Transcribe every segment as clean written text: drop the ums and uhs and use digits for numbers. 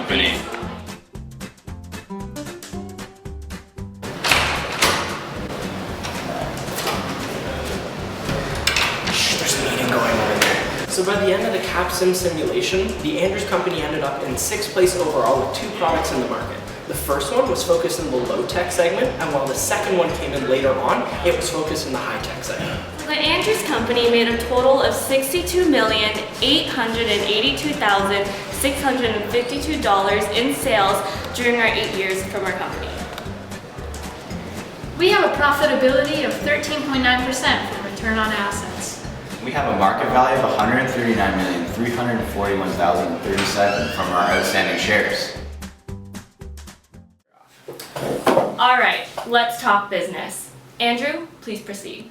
company. There's a meeting going over there. So by the end of the Capsim simulation, the Andrews company ended up in 6th place overall with 2 products in the market. The first one was focused in the low-tech segment, and while the second one came in later on, it was focused in the high-tech segment. The Andrews company made a total of $62,882,652 in sales during our 8 years from our company. We have a profitability of 13.9% for return on assets. We have a market value of $139,341,037 from our outstanding shares. All right, let's talk business. Andrew, please proceed.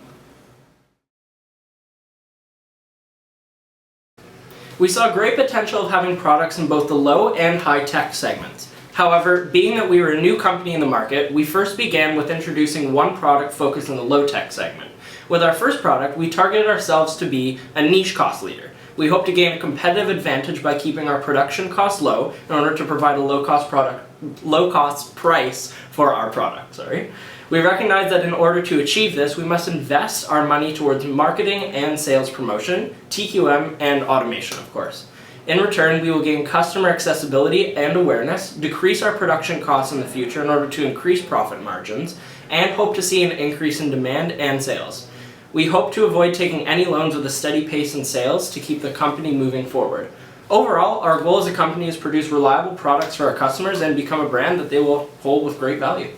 We saw great potential of having products in both the low and high-tech segments. However, being that we were a new company in the market, we first began with introducing one product focused in the low-tech segment. With our first product, we targeted ourselves to be a niche cost leader. We hope to gain a competitive advantage by keeping our production costs low in order to provide a low-cost price for our product. We recognize that in order to achieve this, we must invest our money towards marketing and sales promotion, TQM, and automation, of course. In return, we will gain customer accessibility and awareness, decrease our production costs in the future in order to increase profit margins, and hope to see an increase in demand and sales. We hope to avoid taking any loans with a steady pace in sales to keep the company moving forward. Overall, our goal as a company is to produce reliable products for our customers and become a brand that they will hold with great value.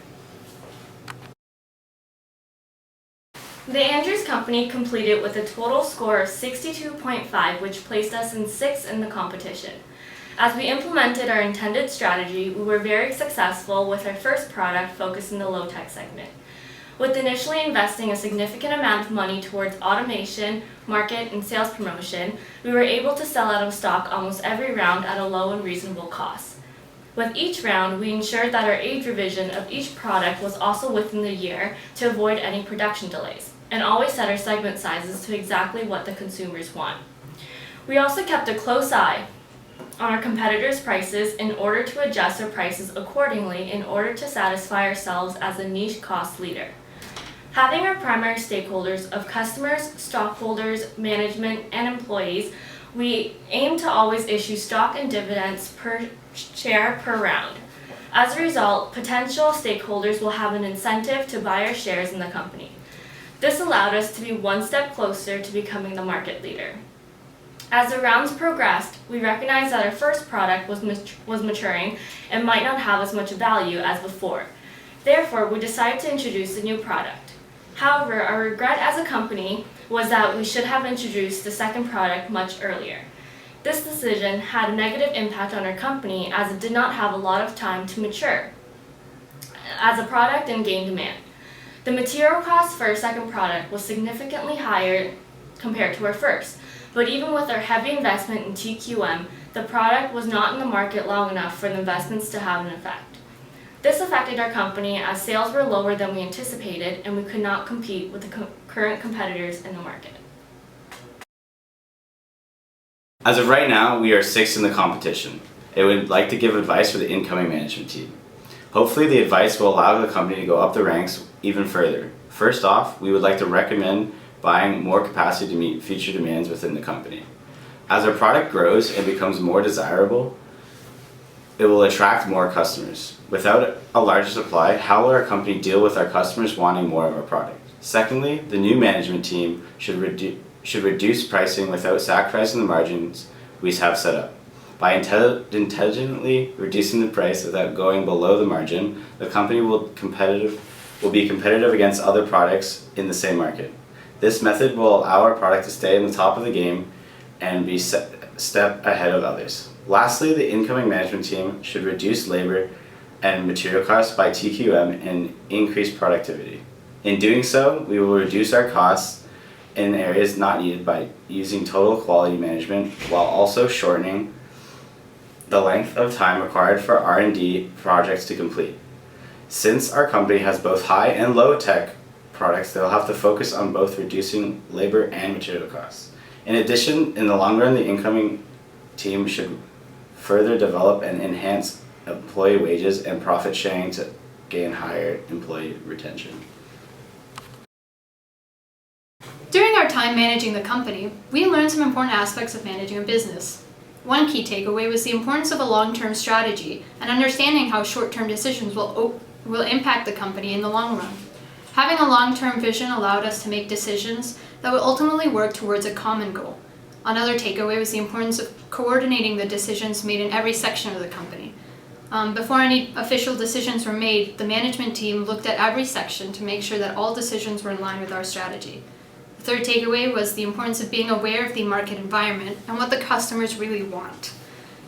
The Andrews company completed with a total score of 62.5, which placed us in 6th in the competition. As we implemented our intended strategy, we were very successful with our first product focused in the low-tech segment. With initially investing a significant amount of money towards automation, market, and sales promotion, we were able to sell out of stock almost every round at a low and reasonable cost. With each round, we ensured that our age revision of each product was also within the year to avoid any production delays, and always set our segment sizes to exactly what the consumers want. We also kept a close eye on our competitors' prices in order to adjust our prices accordingly in order to satisfy ourselves as a niche cost leader. Having our primary stakeholders of customers, stockholders, management, and employees, we aim to always issue stock and dividends per share per round. As a result, potential stakeholders will have an incentive to buy our shares in the company. This allowed us to be one step closer to becoming the market leader. As the rounds progressed, we recognized that our first product was maturing and might not have as much value as before. Therefore, we decided to introduce a new product. However, our regret as a company was that we should have introduced the second product much earlier. This decision had a negative impact on our company as it did not have a lot of time to mature as a product and gain demand. The material cost for our second product was significantly higher compared to our first, but even with our heavy investment in TQM, the product was not in the market long enough for the investments to have an effect. This affected our company as sales were lower than we anticipated and we could not compete with the current competitors in the market. As of right now, we are 6th in the competition. I would like to give advice for the incoming management team. Hopefully the advice will allow the company to go up the ranks even further. First off, we would like to recommend buying more capacity to meet future demands within the company. As our product grows and becomes more desirable, it will attract more customers. Without a larger supply, how will our company deal with our customers wanting more of our product? Secondly, the new management team should reduce pricing without sacrificing the margins we have set up. By intelligently reducing the price without going below the margin, the company will be competitive against other products in the same market. This method will allow our product to stay in the top of the game and be step ahead of others. Lastly, the incoming management team should reduce labor and material costs by TQM and increase productivity. In doing so, we will reduce our costs in areas not needed by using total quality management while also shortening the length of time required for R&D projects to complete. Since our company has both high and low tech products, they'll have to focus on both reducing labor and material costs. In addition, in the long run, the incoming team should further develop and enhance employee wages and profit sharing to gain higher employee retention. During our time managing the company, we learned some important aspects of managing a business. One key takeaway was the importance of a long-term strategy and understanding how short-term decisions will impact the company in the long run. Having a long-term vision allowed us to make decisions that would ultimately work towards a common goal. Another takeaway was the importance of coordinating the decisions made in every section of the company. Before any official decisions were made, the management team looked at every section to make sure that all decisions were in line with our strategy. The third takeaway was the importance of being aware of the market environment and what the customers really want.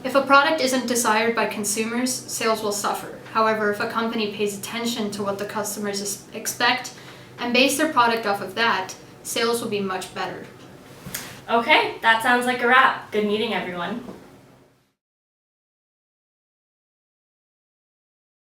If a product isn't desired by consumers, sales will suffer. However, if a company pays attention to what the customers expect and base their product off of that, sales will be much better. Okay, that sounds like a wrap. Good meeting, everyone.